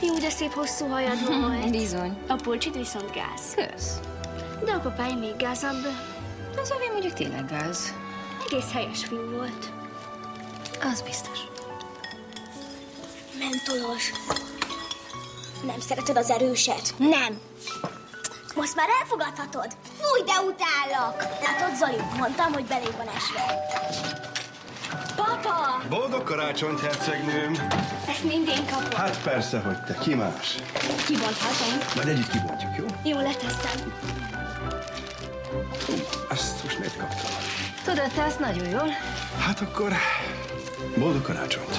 Jó, de szép hosszú hajad volt. Bizony. A pulcsid viszont gáz. Kösz. De a papája még gázabb. Az övé mondjuk tényleg gáz. Egész helyes fiú volt. Az biztos. Mentolos. Nem szereted az erőset? Nem. Most már elfogadhatod. Fúj, de utállak. Látod, Zoli, mondtam, hogy beléd van esve. Papa! Boldog karácsonyt, hercegnőm! Ezt mindén kapom. Hát persze, hogy te. Ki más? Kibonthatom. Majd együtt kibontjuk, jó? Jó, leteszem. Ezt most miért kaptam? Tudod, te azt nagyon jól. Hát akkor boldog karácsonyt!